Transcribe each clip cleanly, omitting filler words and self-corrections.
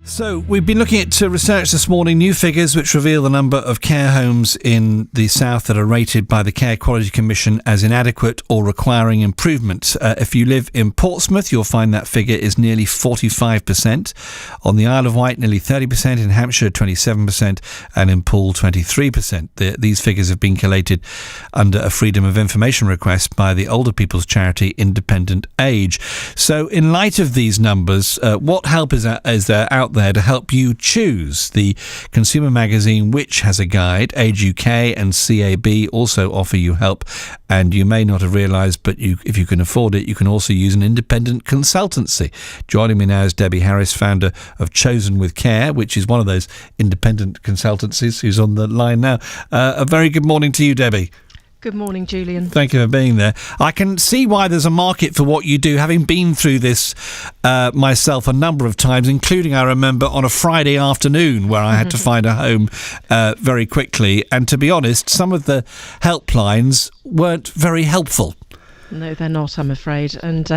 So we've been looking at research this morning, new figures which reveal the number of care homes in the south that are rated by the Care Quality Commission as inadequate or requiring improvement. If you live in Portsmouth, you'll find that figure is nearly 45%. On the Isle of Wight, nearly 30%. In Hampshire, 27%. And in Poole, 23%. These figures have been collated under a Freedom of Information request by the older people's charity Independent Age. So in light of these numbers, what help is there out there to help you choose? The consumer magazine Which has a guide. Age UK and CAB also offer you help, and you may not have realised, but if you can afford it, you can also use an independent consultancy. Joining me now is Debbie Harris, founder of Chosen with Care, which is one of those independent consultancies, who's on the line now. A very good morning to you, Debbie. Good morning, Julian. Thank you for being there. I can see why there's a market for what you do, having been through this myself a number of times, including, I remember, on a Friday afternoon where I had to find a home very quickly. And to be honest, some of the helplines weren't very helpful. No, they're not, I'm afraid. And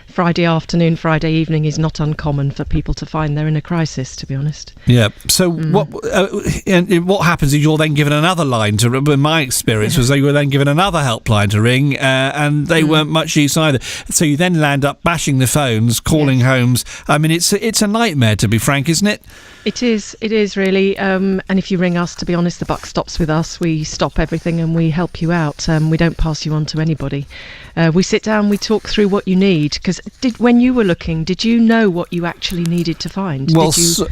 Friday afternoon, Friday evening is not uncommon for people to find they're in a crisis, to be honest. Yeah. So what happens is you're then given another line to ring. In my experience was you were then given another helpline to ring, and they weren't much use either. So you then land up bashing the phones, calling homes. I mean, it's a nightmare, to be frank, isn't it? It is really. And if you ring us, to be honest, the buck stops with us. We stop everything and we help you out. We don't pass you on to anybody. We sit down, we talk through what you need. Because when you were looking, did you know what you actually needed to find? Well, did you,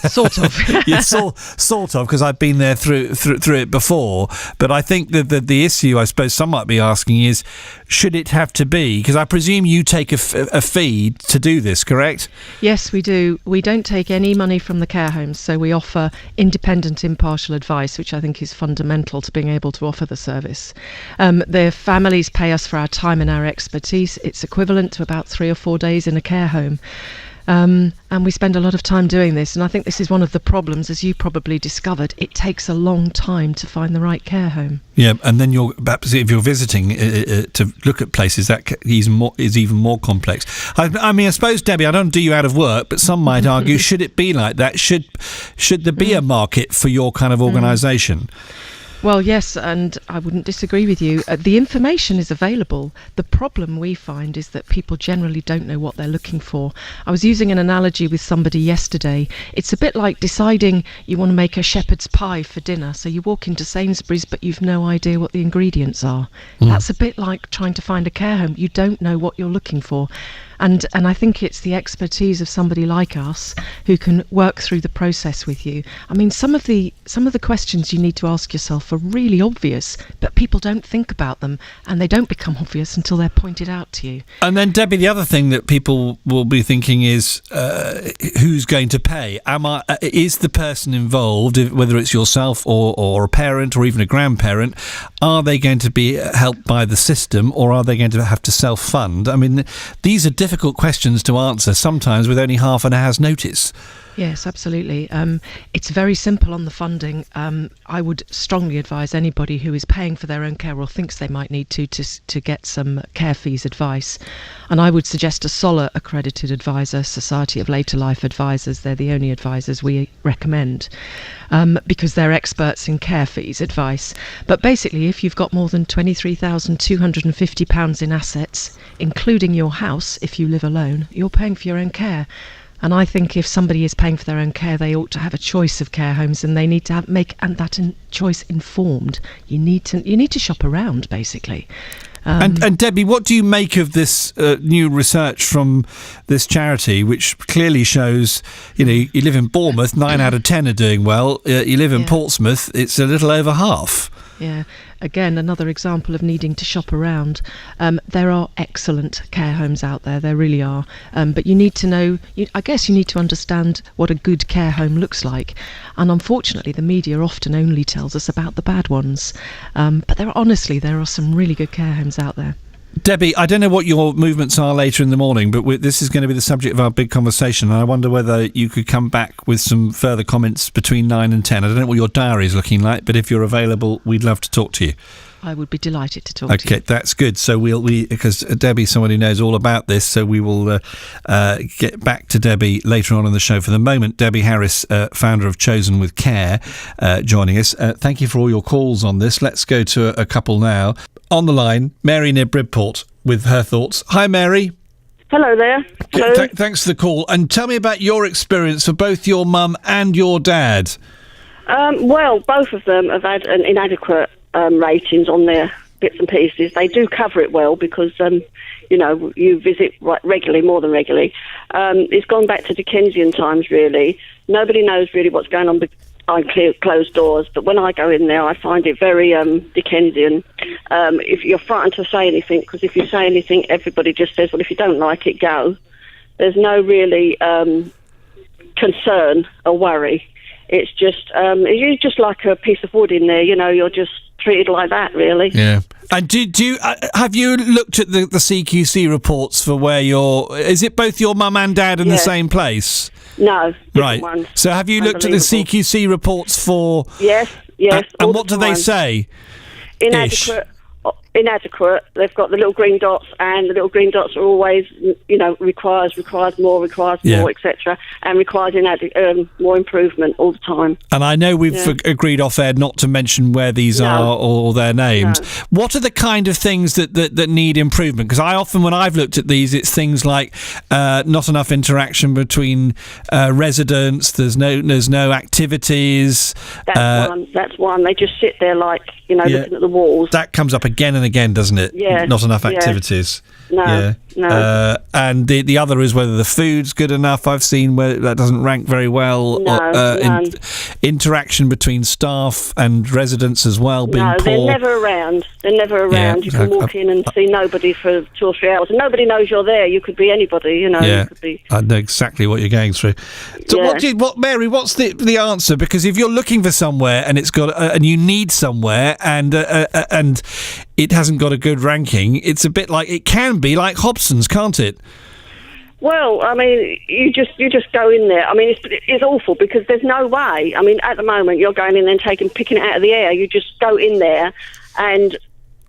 sort of. Yeah, sort of, because I've been there through it before. But I think that the issue, I suppose, some might be asking is, should it have to be? Because I presume you take a fee to do this, correct? Yes, we do. We don't take any money from the care homes, so we offer independent, impartial advice, which I think is fundamental to being able to offer the service. The families pay us for our time and our expertise. It's equivalent to about 3 or 4 days in a care home. And we spend a lot of time doing this, and I think this is one of the problems, as you probably discovered. It takes a long time to find the right care home. Yeah, and then if you're visiting to look at places, that is even more complex. I mean, I suppose, Debbie, I don't do you out of work, but some might argue, should it be like that? Should there be a market for your kind of organisation? Well, yes, and I wouldn't disagree with you. The information is available. The problem we find is that people generally don't know what they're looking for. I was using an analogy with somebody yesterday. It's a bit like deciding you want to make a shepherd's pie for dinner. So you walk into Sainsbury's, but you've no idea what the ingredients are. That's a bit like trying to find a care home. You don't know what you're looking for. And I think it's the expertise of somebody like us who can work through the process with you. I mean, some of the questions you need to ask yourself are really obvious, but people don't think about them, and they don't become obvious until they're pointed out to you. And then, Debbie, the other thing that people will be thinking is, who's going to pay? Is the person involved, whether it's yourself or a parent or even a grandparent, are they going to be helped by the system, or are they going to have to self-fund? I mean, these are difficult questions to answer, sometimes with only half an hour's notice. Yes, absolutely. It's very simple on the funding. I would strongly advise anybody who is paying for their own care or thinks they might need to get some care fees advice. And I would suggest a SOLA accredited advisor, Society of Later Life Advisors. They're the only advisors we recommend because they're experts in care fees advice. But basically, if you've got more than £23,250 in assets, including your house, if you live alone, you're paying for your own care. And I think if somebody is paying for their own care, they ought to have a choice of care homes, and they need to make that choice informed. You need to shop around, basically. And Debbie, what do you make of this new research from this charity, which clearly shows, you live in Bournemouth, 9 out of 10 are doing well. You live in Portsmouth, it's a little over half. Yeah, again, another example of needing to shop around. There are excellent care homes out there, there really are. But you need to know, I guess you need to understand what a good care home looks like. And unfortunately, the media often only tells us about the bad ones. But there are some really good care homes out there. Debbie, I don't know what your movements are later in the morning, but this is going to be the subject of our big conversation, and I wonder whether you could come back with some further comments between 9 and 10. I don't know what your diary is looking like, but if you're available, we'd love to talk to you. I would be delighted to talk to you. Okay, that's good. So because Debbie's someone who knows all about this, so we will get back to Debbie later on in the show. For the moment, Debbie Harris, founder of Chosen with Care, joining us. Thank you for all your calls on this. Let's go to a couple now. On the line, Mary near Bridport with her thoughts. Hi, Mary. Hello there. Hello. Thanks for the call. And tell me about your experience for both your mum and your dad. Well, both of them have had an inadequate ratings on their bits and pieces. They do cover it well because, you visit regularly, more than regularly. It's gone back to Dickensian times, really. Nobody knows really what's going on behind closed doors, but when I go in there, I find it very Dickensian. If you're frightened to say anything, because if you say anything, everybody just says, well, if you don't like it, go. There's no really concern or worry. It's just you're just like a piece of wood in there. You're just treated like that, really. Yeah. And do you have you looked at the CQC reports for where is it both your mum and dad in the same place? No, right. Ones. So have you looked at the CQC reports for? Yes. And what do they say? Inadequate. They've got the little green dots, and the little green dots are always, requires more, etc., and requires more improvement all the time. And I know we've agreed off air not to mention where these are or their names. No. What are the kind of things that need improvement? Because I often, when I've looked at these, it's things like not enough interaction between residents. There's no activities. That's one. They just sit there like looking at the walls. That comes up again and again, doesn't it? Yeah. Not enough activities. No. And the other is whether the food's good enough. I've seen where that doesn't rank very well. Interaction between staff and residents as well being poor. They're never around. Yeah, you can walk in and see nobody for 2 or 3 hours, and nobody knows you're there. You could be anybody, Yeah, you could be... I know exactly what you're going through. So Mary, what's the answer? Because if you're looking for somewhere and it's got and you need somewhere and it hasn't got a good ranking, it's a bit like, it can be like Hobson's, can't it? Well, I mean, you just go in there. I mean, it's awful because there's no way. I mean, at the moment, you're going in and picking it out of the air. You just go in there and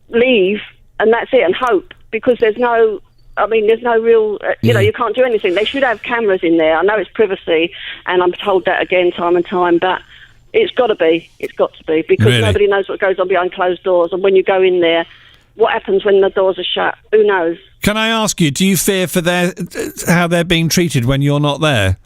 leave, and that's it, and hope, because there's no real, you can't do anything. They should have cameras in there. I know it's privacy, and I'm told that again time and time, but it's got to be, because nobody knows what goes on behind closed doors, and when you go in there, what happens when the doors are shut? Who knows? Can I ask you, do you fear for how they're being treated when you're not there?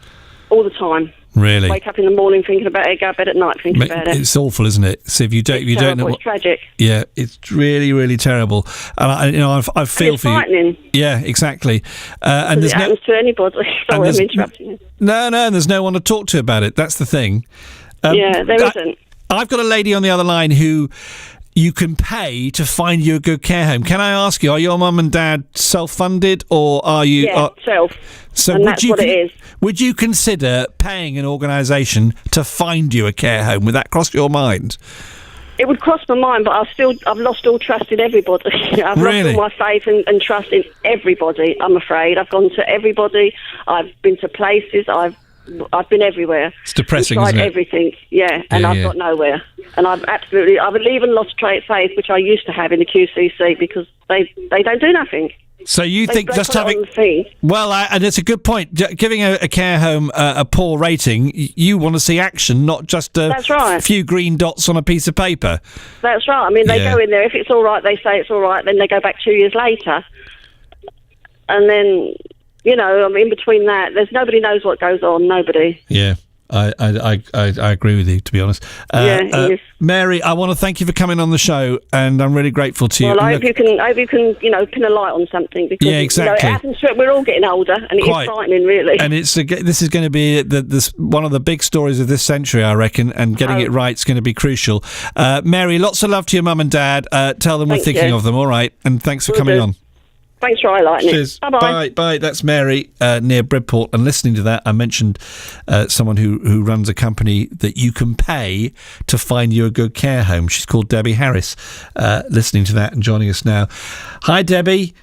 All the time. Really? Wake up in the morning thinking about it, go to bed at night thinking about it. It's awful, isn't it? So if you don't know, it's tragic. Yeah, it's really, really terrible. And I feel for frightening. you. Yeah, exactly. And it happens to anybody. Sorry, I'm interrupting you. No, and there's no one to talk to about it. That's the thing. There isn't. I've got a lady on the other line who you can pay to find you a good care home. Can I ask you, are your mum and dad self-funded, or are you... Yeah, self. So and that's what it is. Would you consider paying an organisation to find you a care home? Would that cross your mind? It would cross my mind, but I've lost all trust in everybody. I've lost all my faith and trust in everybody, I'm afraid. I've gone to everybody. I've been to places. I've been everywhere. It's depressing, tried isn't it? Everything, and I've got nowhere. And I've even lost faith, which I used to have in the QCC, because they don't do nothing. So you think just having... Well, and it's a good point. Giving a care home a poor rating, you want to see action, not just a few green dots on a piece of paper. That's right. I mean, they go in there. If it's all right, they say it's all right. Then they go back 2 years later. And then... in between that, there's nobody knows what goes on. Nobody. Yeah, I agree with you, to be honest. Mary, I want to thank you for coming on the show, and I'm really grateful to you. Well, I hope you can, pin a light on something, because exactly. It happens to it. We're all getting older, and it is frightening, really. And this is going to be one of the big stories of this century, I reckon, and getting it right is going to be crucial. Mary, lots of love to your mum and dad. Tell them we're thinking of them, all right? And thanks for coming on. Thanks for highlighting it. Bye-bye. Bye. That's Mary near Bridport. And listening to that, I mentioned someone who runs a company that you can pay to find you a good care home. She's called Debbie Harris. Listening to that and joining us now. Hi, Debbie.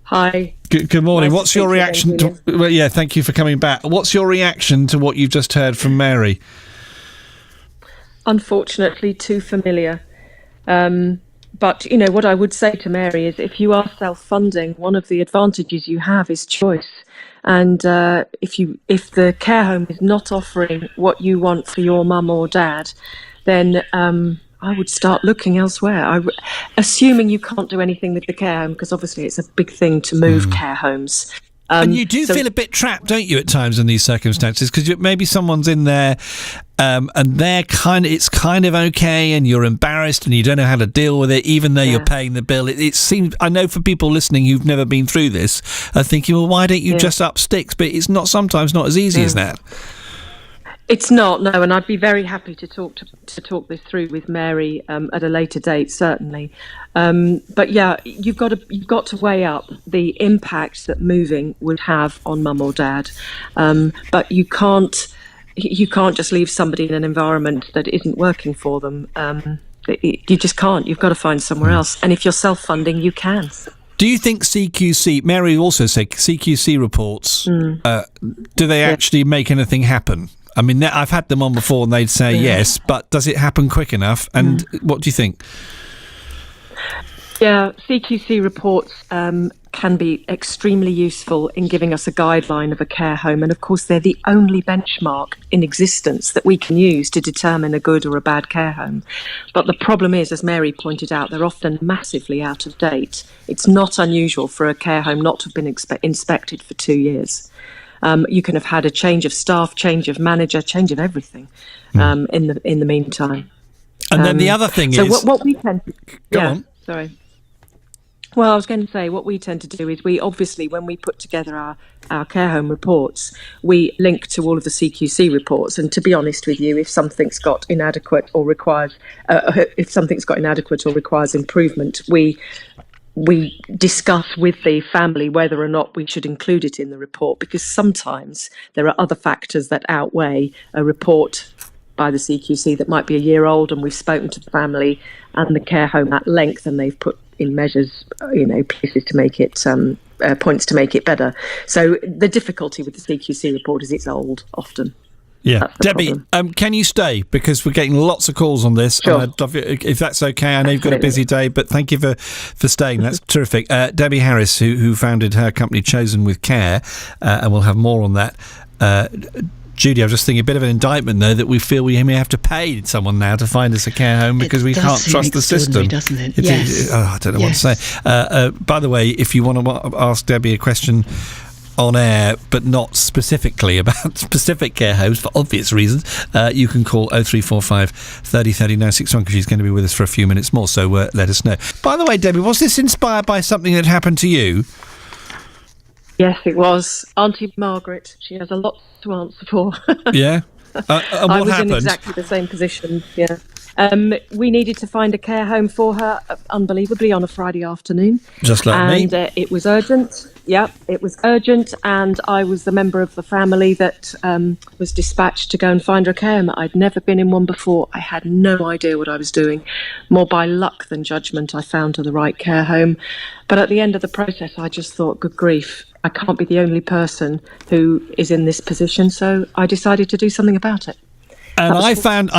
Hi. Good morning. Nice What's your reaction to... Well, thank you for coming back. What's your reaction to what you've just heard from Mary? Unfortunately, too familiar. But, what I would say to Mary is if you are self-funding, one of the advantages you have is choice. And if the care home is not offering what you want for your mum or dad, then I would start looking elsewhere. Assuming you can't do anything with the care home, because obviously it's a big thing to move care homes. And you do feel a bit trapped, don't you, at times in these circumstances? Because maybe someone's in there and it's kind of okay, and you're embarrassed and you don't know how to deal with it, even though you're paying the bill. It seems, I know for people listening who've never been through this, are thinking, well, why don't you just up sticks? But it's sometimes not as easy as that. It's not, no, and I'd be very happy to talk this through with Mary at a later date, certainly. But yeah, you've got to weigh up the impact that moving would have on mum or dad. But you can't just leave somebody in an environment that isn't working for them. You just can't. You've got to find somewhere else. And if you're self-funding, you can. Do you think CQC, Mary also said CQC reports, do they actually make anything happen? I mean, I've had them on before and they'd say yes, but does it happen quick enough? And what do you think? Yeah, CQC reports can be extremely useful in giving us a guideline of a care home. And of course, they're the only benchmark in existence that we can use to determine a good or a bad care home. But the problem is, as Mary pointed out, they're often massively out of date. It's not unusual for a care home not to have been inspected for 2 years. You can have had a change of staff, change of manager, change of everything in the meantime. And then the other thing is... So what we tend to... Go on. Sorry. Well, I was going to say, what we tend to do is we obviously, when we put together our care home reports, we link to all of the CQC reports. And to be honest with you, if something's got inadequate or requires improvement, we discuss with the family whether or not we should include it in the report, because sometimes there are other factors that outweigh a report by the CQC that might be a year old, and we've spoken to the family and the care home at length, and they've put in measures, places to make it, points to make it better. So the difficulty with the CQC report is it's old often. Yeah, Debbie, can you stay? Because we're getting lots of calls on this. Sure. If that's okay, I know you've got a busy day, but thank you for staying. That's terrific. Debbie Harris, who founded her company Chosen with Care, and we'll have more on that. Judy, I was just thinking a bit of an indictment, though, that we feel we may have to pay someone now to find us a care home because we can't trust the system. Doesn't it? I don't know what to say. By the way, if you want to ask Debbie a question on air, but not specifically about specific care homes for obvious reasons, you can call 0345 30 30 961 because she's going to be with us for a few minutes more, so let us know. By the way, Debbie, was this inspired by something that happened to you? Yes, it was. Auntie Margaret, she has a lot to answer for. Yeah? And what I was happened? in exactly the same position, yeah. We needed to find a care home for her, unbelievably, on a Friday afternoon. Just like me. And it was urgent. Yeah, it was urgent. And I was the member of the family that was dispatched to go and find her a care home. I'd never been in one before. I had no idea what I was doing. More by luck than judgment, I found her the right care home. But at the end of the process, I just thought, good grief, I can't be the only person who is in this position. So I decided to do something about it. And I found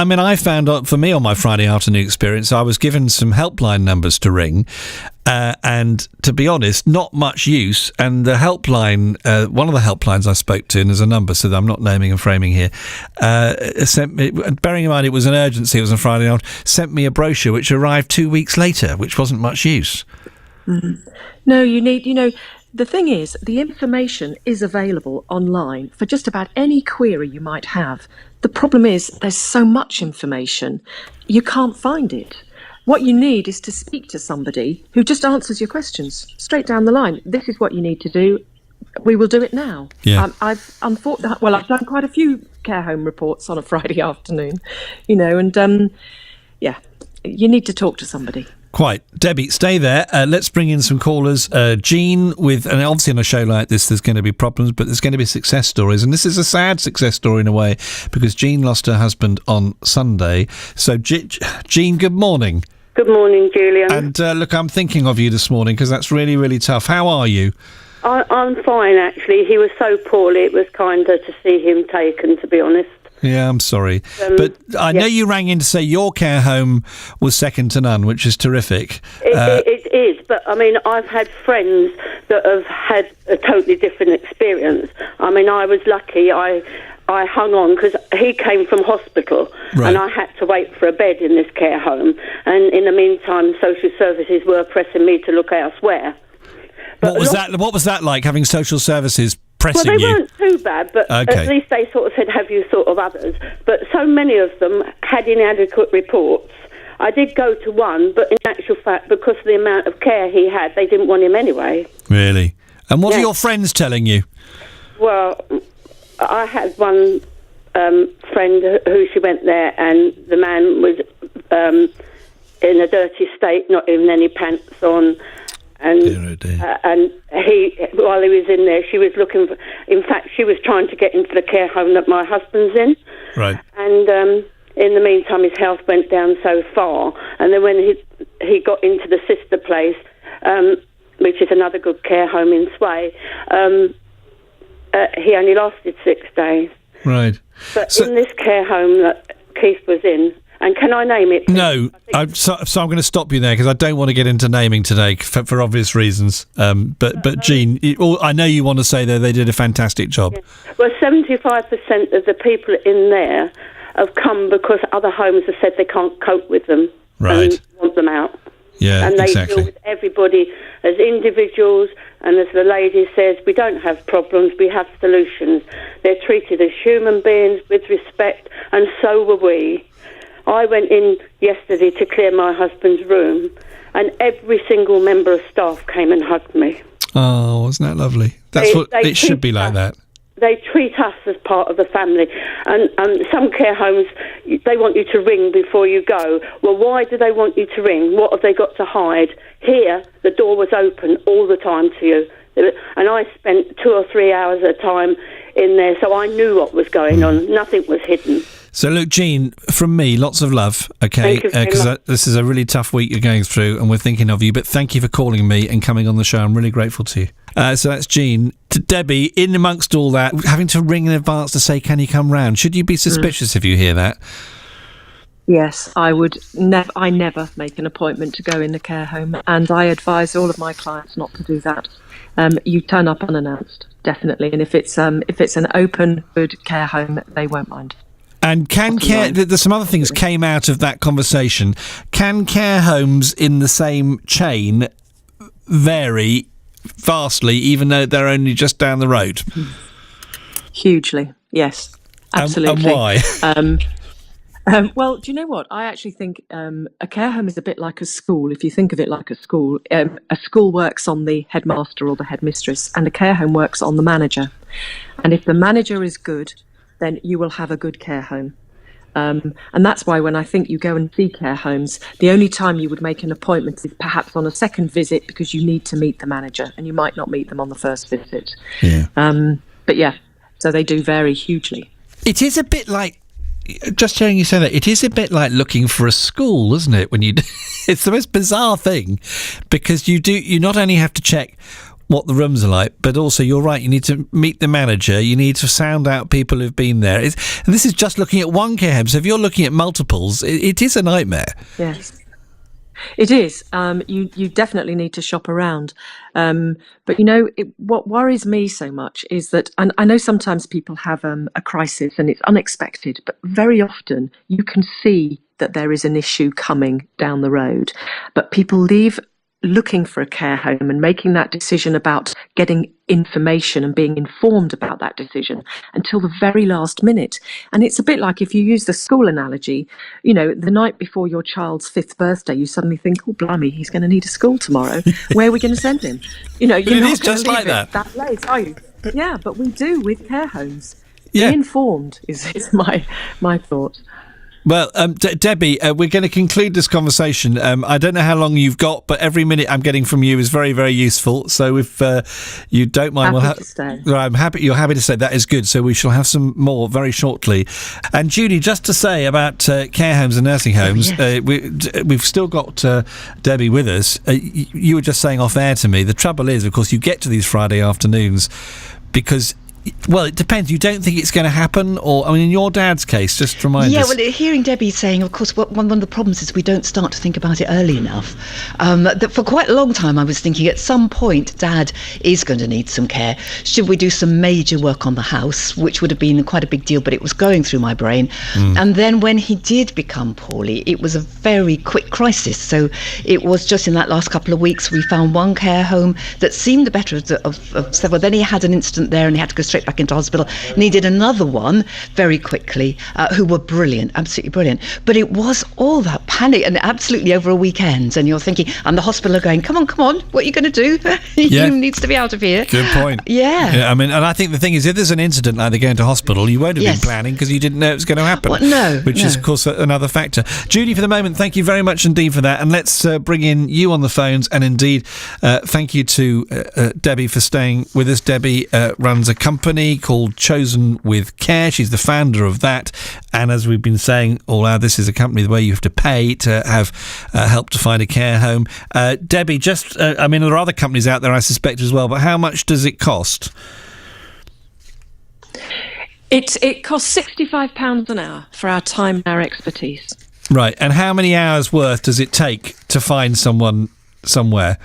for me on my Friday afternoon experience, I was given some helpline numbers to ring, and to be honest, not much use. And the helpline, one of the helplines I spoke to, and there's a number, so that I'm not naming and framing here, sent me, bearing in mind it was an urgency, it was on Friday night, sent me a brochure which arrived 2 weeks later, which wasn't much use. Mm-hmm. No, you need, the thing is, the information is available online for just about any query you might have. The problem is there's so much information, you can't find it. What you need is to speak to somebody who just answers your questions straight down the line. This is what you need to do. We will do it now. Yeah. I've done quite a few care home reports on a Friday afternoon, and you need to talk to somebody. Quite. Debbie, stay there. Let's bring in some callers. Jean, and obviously on a show like this, there's going to be problems, but there's going to be success stories. And this is a sad success story in a way, because Jean lost her husband on Sunday. So, Jean, good morning. Good morning, Julian. And look, I'm thinking of you this morning because that's really, really tough. How are you? I'm fine, actually. He was so poorly, it was kinder to see him taken, to be honest. Yeah, I'm sorry. But I know you rang in to say your care home was second to none, which is terrific. It is, but I mean, I've had friends that have had a totally different experience. I mean, I was lucky. I hung on because he came from hospital, and I had to wait for a bed in this care home. And in the meantime, social services were pressing me to look elsewhere. But What was that like, having social services pressing you? Well, they weren't too bad, but at least they sort of said, have you thought of others? But so many of them had inadequate reports. I did go to one, but in actual fact, because of the amount of care he had, they didn't want him anyway. Really? And what are your friends telling you? Well, I had one friend who she went there, and the man was in a dirty state, not even any pants on. And and he, while he was in there, she was looking for. In fact, she was trying to get into the care home that my husband's in. Right. And in the meantime, his health went down so far. And then when he got into the sister place, which is another good care home in Sway, he only lasted 6 days. Right. But in this care home that Keith was in. And can I name it? No, so I'm going to stop you there because I don't want to get into naming today for obvious reasons. But Jean, I know you want to say that they did a fantastic job. Yeah. Well, 75% of the people in there have come because other homes have said they can't cope with them and want them out. Yeah, and they exactly. deal with everybody as individuals, and as the lady says, we don't have problems, we have solutions. They're treated as human beings with respect, and so were we. I went in yesterday to clear my husband's room, and every single member of staff came and hugged me. Oh, wasn't that lovely? That's what it should be like that. They treat us as part of the family. And some care homes, they want you to ring before you go. Well, why do they want you to ring? What have they got to hide? Here, the door was open all the time to you. And I spent 2 or 3 hours at a time in there, so I knew what was going on. Nothing was hidden. So, look, Jean, from me, lots of love, okay? Because this is a really tough week you're going through, and we're thinking of you. But thank you for calling me and coming on the show. I'm really grateful to you. So that's Jean. To Debbie, in amongst all that, having to ring in advance to say, can you come round? Should you be suspicious if you hear that? Yes, I would never. I never make an appointment to go in the care home, and I advise all of my clients not to do that. You turn up unannounced, definitely, and if it's an open, good care home, they won't mind. And there's some other things came out of that conversation. Can care homes in the same chain vary vastly, even though they're only just down the road? Hugely, yes, absolutely. And why? Well, do you know what? I actually think a care home is a bit like a school. If you think of it like a school works on the headmaster or the headmistress, and a care home works on the manager. And if the manager is good, then you will have a good care home. And that's why when I think you go and see care homes, the only time you would make an appointment is perhaps on a second visit because you need to meet the manager, and you might not meet them on the first visit. Yeah. But yeah, so they do vary hugely. It is a bit like, just hearing you say that, it is a bit like looking for a school, isn't it? When you, it's the most bizarre thing, because you not only have to check what the rooms are like, but also, you're right, you need to meet the manager, you need to sound out people who've been there. And this is just looking at one care home, so if you're looking at multiples, it is a nightmare. Yes, it is. You definitely need to shop around. But, what worries me so much is that, and I know sometimes people have a crisis and it's unexpected, but very often you can see that there is an issue coming down the road, but people leave looking for a care home and making that decision about getting information and being informed about that decision until the very last minute. And it's a bit like, if you use the school analogy, the night before your child's 5th birthday, you suddenly think, oh, blimey, he's going to need a school tomorrow. Where are we going to send him? You're not going to leave it that late, are you? Yeah, but we do with care homes. Yeah. Be informed is my thought. Well, Debbie, we're going to conclude this conversation. I don't know how long you've got, but every minute I'm getting from you is very, very useful. So if you don't mind, happy to stay. I'm happy. You're happy to stay. That is good. So we shall have some more very shortly. And Judy, just to say about care homes and nursing homes, we've still got Debbie with us. You were just saying off air to me, the trouble is, of course, you get to these Friday afternoons because Well, it depends. You don't think it's going to happen? Or, I mean, in your dad's case, just remind us. Yeah, well, hearing Debbie saying, of course, one of the problems is we don't start to think about it early enough. That for quite a long time I was thinking at some point Dad is going to need some care. Should we do some major work on the house, which would have been quite a big deal, but it was going through my brain. And then when he did become poorly, it was a very quick crisis. So it was just in that last couple of weeks we found one care home that seemed the better of several. Then he had an incident there and he had to go straight back into hospital. Needed another one very quickly, who were brilliant, absolutely brilliant. But it was all that panic, and absolutely over a weekend. And you're thinking, and the hospital are going, come on, what are you going to do? Yeah. You needs to be out of here. Good point. Yeah. I mean, and I think the thing is, if there's an incident like they're going to hospital, you won't have been planning because you didn't know it was going to happen. Well, no. Which is, of course, another factor. Judy, for the moment, thank you very much indeed for that. And let's bring in you on the phones. And indeed, thank you to Debbie for staying with us. Debbie runs a company called Chosen with Care. She's the founder of that. And as we've been saying all hour, this is a company where you have to pay to have help to find a care home. Debbie, I mean, there are other companies out there, I suspect, as well, but how much does it cost? It costs £65 an hour for our time and our expertise. Right. And how many hours worth does it take to find someone somewhere?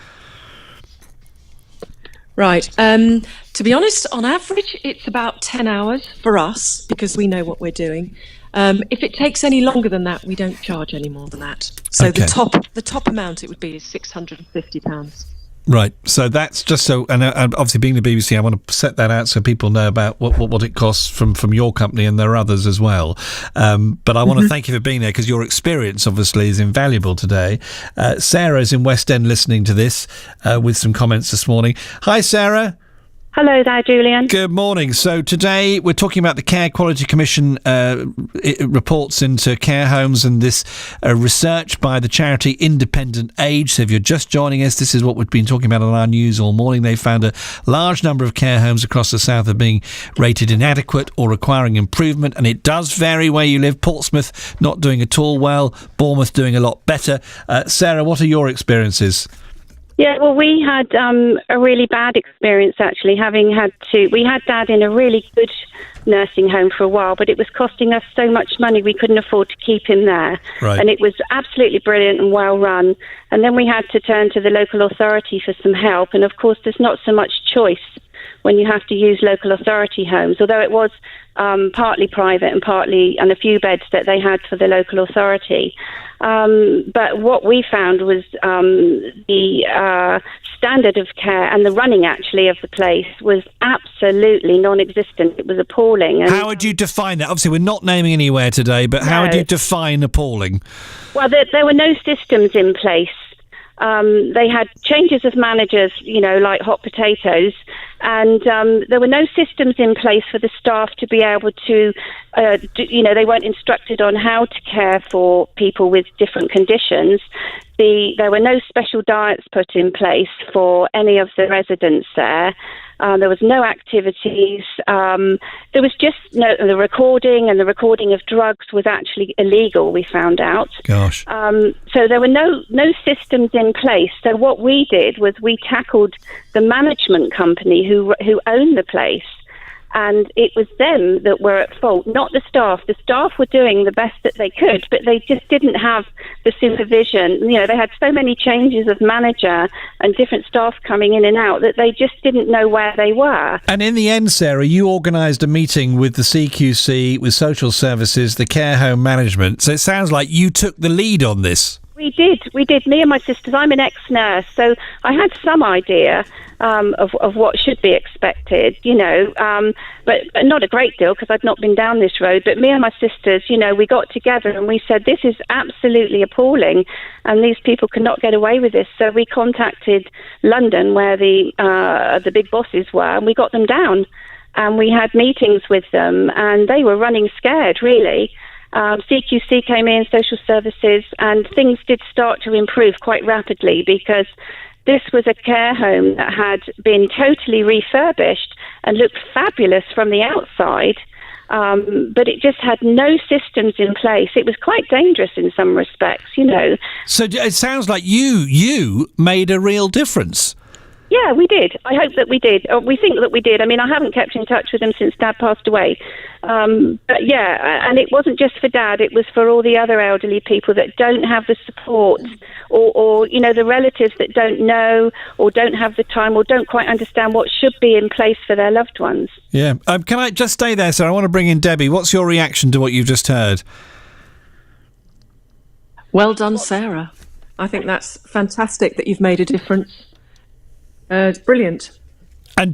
Right. To be honest, on average, it's about 10 hours for us because we know what we're doing. If it takes any longer than that, we don't charge any more than that. So Okay. the top amount it would be is £650. Right. So that's just so, and obviously being the BBC, I want to set that out so people know about what it costs from your company, and there are others as well. But I want to thank you for being there because your experience obviously is invaluable today. Sarah's in West End listening to this with some comments this morning. Hi, Sarah. Hello there, Julian. Good morning. So today we're talking about the Care Quality Commission reports into care homes and this research by the charity Independent Age. So if you're just joining us, this is what we've been talking about on our news all morning. They found a large number of care homes across the south are being rated inadequate or requiring improvement, and it does vary where you live. Portsmouth not doing at all well, Bournemouth doing a lot better. Sarah, what are your experiences? Yeah, well, we had a really bad experience, actually, we had Dad in a really good nursing home for a while, but it was costing us so much money we couldn't afford to keep him there. Right. And it was absolutely brilliant and well run. And then we had to turn to the local authority for some help. And of course, there's not so much choice when you have to use local authority homes, although it was partly private and a few beds that they had for the local authority. But what we found was the standard of care and the running, actually, of the place was absolutely non-existent. It was appalling. And how would you define that? Obviously, we're not naming anywhere today, but how would you define appalling? Well, there were no systems in place. They had changes of managers, like hot potatoes, and there were no systems in place for the staff to be able to, they weren't instructed on how to care for people with different conditions. There were no special diets put in place for any of the residents there. There was no activities. There was just the recording, and the recording of drugs was actually illegal, we found out. Gosh. So there were no systems in place. So what we did was we tackled the management company who owned the place. And it was them that were at fault, not the staff. The staff were doing the best that they could, but they just didn't have the supervision. They had so many changes of manager and different staff coming in and out that they just didn't know where they were. And in the end, Sarah, you organised a meeting with the CQC, with social services, the care home management. So it sounds like you took the lead on this. We did. Me and my sisters. I'm an ex-nurse, so I had some idea of what should be expected, but not a great deal because I'd not been down this road. But me and my sisters, we got together and we said, this is absolutely appalling and these people cannot get away with this. So we contacted London, where the big bosses were, and we got them down and we had meetings with them, and they were running scared, really. CQC came in, social services, and things did start to improve quite rapidly because this was a care home that had been totally refurbished and looked fabulous from the outside, but it just had no systems in place. It was quite dangerous in some respects, So it sounds like you made a real difference. Yeah, we did. I hope that we did. We think that we did. I mean, I haven't kept in touch with them since Dad passed away. But yeah, and it wasn't just for Dad. It was for all the other elderly people that don't have the support or the relatives that don't know or don't have the time or don't quite understand what should be in place for their loved ones. Yeah. Can I just stay there, sir? I want to bring in Debbie. What's your reaction to what you've just heard? Well done, Sarah. I think that's fantastic that you've made a difference. It's brilliant. And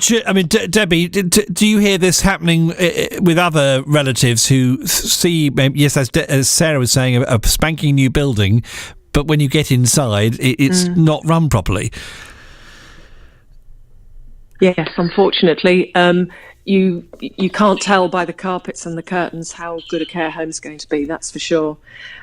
Debbie, do you hear this happening with other relatives who see, yes, as Sarah was saying, a spanking new building, but when you get inside, it's not run properly? Yes, unfortunately. You can't tell by the carpets and the curtains how good a care home's going to be, that's for sure.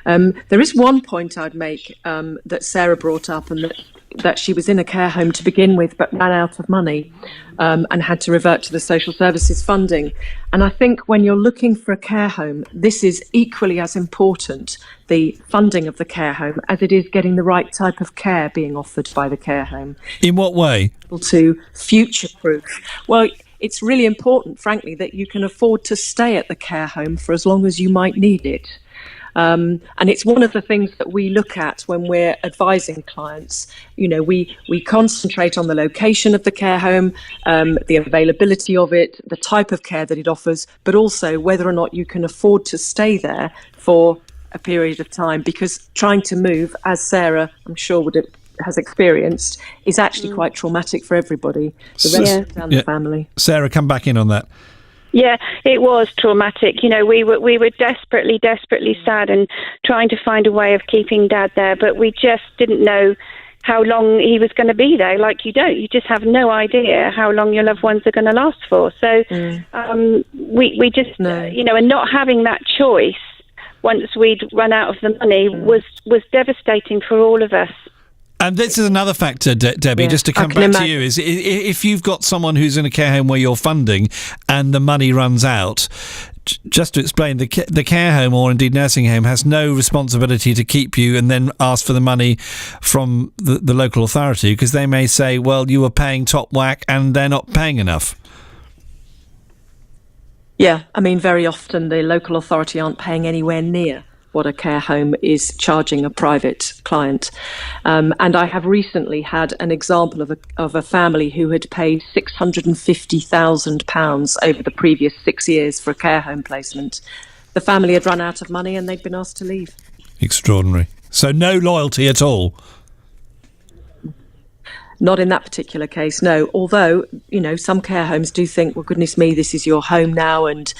There is one point I'd make that Sarah brought up, and that she was in a care home to begin with but ran out of money and had to revert to the social services funding. And I think when you're looking for a care home, this is equally as important, the funding of the care home, as it is getting the right type of care being offered by the care home. In what way? To future-proof. Well, it's really important, frankly, that you can afford to stay at the care home for as long as you might need it. And it's one of the things that we look at when we're advising clients. We concentrate on the location of the care home, the availability of it, the type of care that it offers, but also whether or not you can afford to stay there for a period of time, because trying to move, as Sarah, I'm sure, has experienced, is actually quite traumatic for everybody, the resident and the family. Sarah, come back in on that. Yeah, it was traumatic. We were desperately sad and trying to find a way of keeping Dad there, but we just didn't know how long he was going to be there. Like you just have no idea how long your loved ones are going to last for. So we just, and not having that choice once we'd run out of the money was devastating for all of us. And this is another factor, Debbie, just to come back to you, is if you've got someone who's in a care home where you're funding and the money runs out, just to explain, the care home or indeed nursing home has no responsibility to keep you and then ask for the money from the local authority, because they may say, well, you were paying top whack and they're not paying enough. Yeah, I mean, very often the local authority aren't paying anywhere near what a care home is charging a private client. And I have recently had an example of a family who had paid £650,000 over the previous 6 years for a care home placement. The family had run out of money and they'd been asked to leave. Extraordinary. So no loyalty at all? Not in that particular case, no. Although, some care homes do think, well, goodness me, this is your home now, and,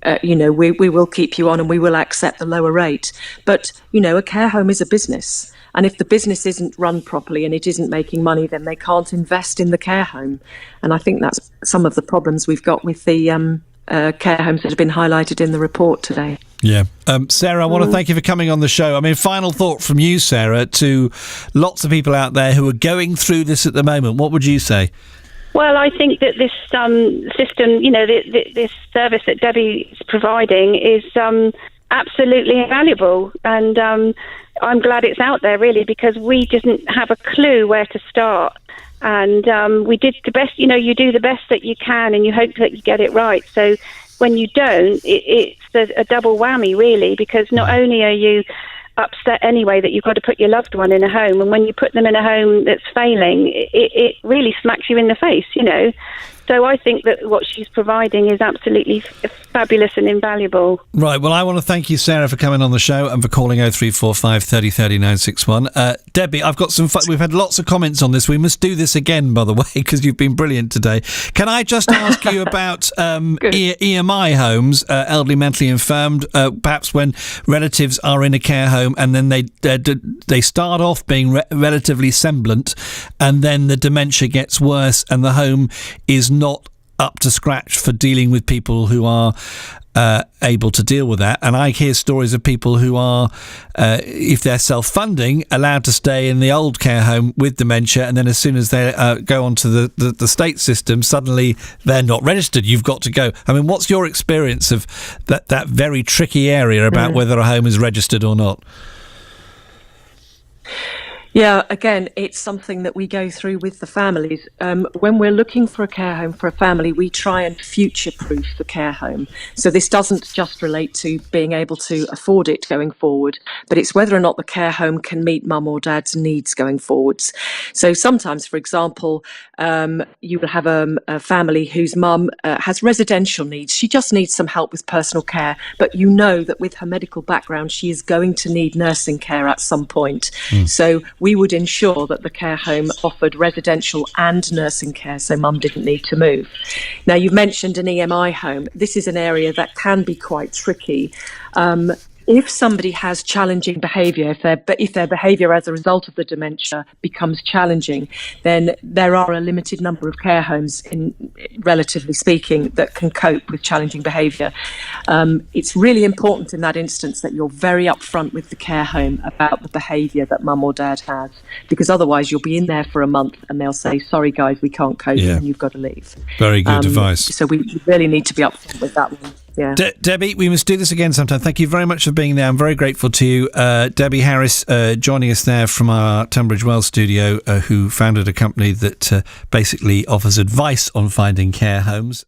we will keep you on and we will accept the lower rate. But, a care home is a business. And if the business isn't run properly and it isn't making money, then they can't invest in the care home. And I think that's some of the problems we've got with the care homes that have been highlighted in the report today. Yeah. Sarah, I want to thank you for coming on the show. I mean, final thought from you, Sarah, to lots of people out there who are going through this at the moment. What would you say? Well, I think that this system, this service that Debbie's providing is absolutely invaluable. And I'm glad it's out there, really, because we didn't have a clue where to start. And we did the best, you do the best that you can and you hope that you get it right. So when you don't, it's a double whammy, really, because not only are you upset anyway that you've got to put your loved one in a home, and when you put them in a home that's failing, it really smacks you in the face, So I think that what she's providing is absolutely fabulous and invaluable. Right, well, I want to thank you, Sarah, for coming on the show and for calling 0345 30 30 961. Debbie, I've got some we've had lots of comments on this. We must do this again, by the way, because you've been brilliant today. Can I just ask you about EMI homes, elderly mentally infirmed, perhaps when relatives are in a care home and then they start off being relatively semblant and then the dementia gets worse and the home is not up to scratch for dealing with people who are able to deal with that. And I hear stories of people who are, if they're self-funding, allowed to stay in the old care home with dementia, and then as soon as they go onto the state system, suddenly they're not registered. You've got to go. I mean, what's your experience of that very tricky area about whether a home is registered or not? Yeah, again, it's something that we go through with the families. When we're looking for a care home for a family, we try and future-proof the care home. So this doesn't just relate to being able to afford it going forward, but it's whether or not the care home can meet mum or dad's needs going forwards. So sometimes, for example, you will have a family whose mum has residential needs. She just needs some help with personal care, but you know that with her medical background, she is going to need nursing care at some point. So we would ensure that the care home offered residential and nursing care, so mum didn't need to move. Now, you've mentioned an EMI home. This is an area that can be quite tricky. If somebody has challenging behaviour, if their behaviour as a result of the dementia becomes challenging, then there are a limited number of care homes, relatively speaking, that can cope with challenging behaviour. It's really important in that instance that you're very upfront with the care home about the behaviour that mum or dad has, because otherwise you'll be in there for a month and they'll say, sorry guys, we can't cope, and you've got to leave. Very good advice. So we really need to be upfront with that one. Yeah. Debbie, we must do this again sometime. Thank you very much for being there. I'm very grateful to you. Debbie Harris joining us there from our Tunbridge Wells studio, who founded a company that basically offers advice on finding care homes.